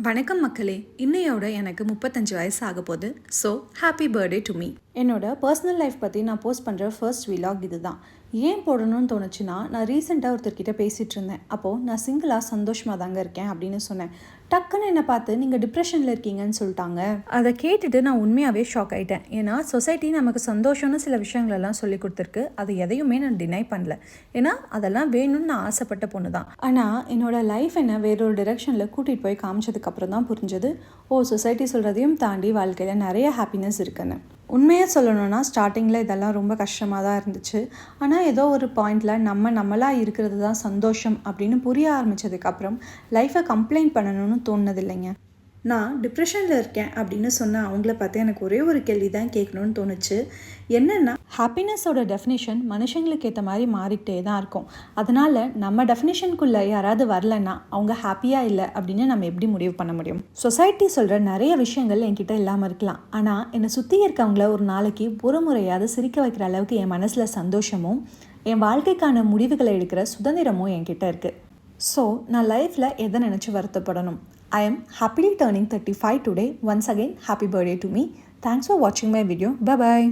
வணக்கம் மக்களே, இன்னையோட எனக்கு 35 வயசு ஆக போகுது. So happy birthday to me. என்னோட பர்சனல் லைஃப் பற்றி நான் போஸ்ட் பண்ணுற ஃபர்ஸ்ட் விலாக் இது தான். ஏன் போடணும்னு தோணுச்சுன்னா, நான் ரீசெண்டாக ஒருத்தர்கிட்ட பேசிகிட்டு இருந்தேன். அப்போது நான் சிங்கிளாக சந்தோஷமாக தாங்க இருக்கேன் அப்படின்னு சொன்னேன். டக்குன்னு என்னை பார்த்து நீங்கள் டிப்ரெஷனில் இருக்கீங்கன்னு சொல்லிட்டாங்க. அதை கேட்டுட்டு நான் உண்மையாகவே ஷாக் ஆகிட்டேன். ஏன்னா சொசைட்டி நமக்கு சந்தோஷம்னு சில விஷயங்களெல்லாம் சொல்லி கொடுத்துருக்கு. அது எதையுமே நான் டினை பண்ணல. ஏன்னா அதெல்லாம் வேணும்னு நான் ஆசைப்பட்ட பொண்ணு தான். ஆனால் என்னோடய லைஃப் என்ன வேறொரு டிரெக்ஷனில் கூட்டிகிட்டு போய் காமிச்சதுக்கப்புறம் தான் புரிஞ்சது, சொசைட்டி சொல்கிறதையும் தாண்டி வாழ்க்கையில் நிறைய ஹாப்பினஸ் இருக்குன்னு. உண்மையாக சொல்லணும்னா ஸ்டார்டிங்கில் இதெல்லாம் ரொம்ப கஷ்டமாக தான் இருந்துச்சு. ஆனால் ஏதோ ஒரு பாயிண்டில் நம்மளாக இருக்கிறது தான் சந்தோஷம் அப்படின்னு புரிய ஆரம்பித்ததுக்கப்புறம் லைஃப்பை கம்ப்ளைண்ட் பண்ணணும்னு தோணுனதில்லைங்க. நான் டிப்ரெஷனில் இருக்கேன் அப்படின்னு சொன்ன அவங்கள பார்த்து எனக்கு ஒரே ஒரு கேள்வி தான் கேட்கணும்னு தோணுச்சு. என்னென்னா, ஹாப்பினஸோட டெஃபினேஷன் மனுஷங்களுக்கு ஏற்ற மாதிரி மாறிக்கிட்டே தான் இருக்கும். அதனால் நம்ம டெஃபினேஷனுக்குள்ளே யாராவது வரலைன்னா அவங்க ஹாப்பியாக இல்லை அப்படின்னு நம்ம எப்படி முடிவு பண்ண முடியும்? சொசைட்டி சொல்கிற நிறைய விஷயங்கள் என்கிட்ட இல்லாமல் இருக்கலாம். ஆனால் என்னை சுற்றி இருக்கவங்கள ஒரு நாளைக்கு ஒரு முறையாவது சிரிக்க வைக்கிற அளவுக்கு என் மனசில் சந்தோஷமும் என் வாழ்க்கைக்கான முடிவுகளை எடுக்கிற சுதந்திரமும் என்கிட்ட இருக்குது. ஸோ நான் லைஃப்பில் எதை நினச்சி வருத்தப்படணும்? I am happily turning 35 today. Once again, happy birthday to me. Thanks for watching my video. Bye bye.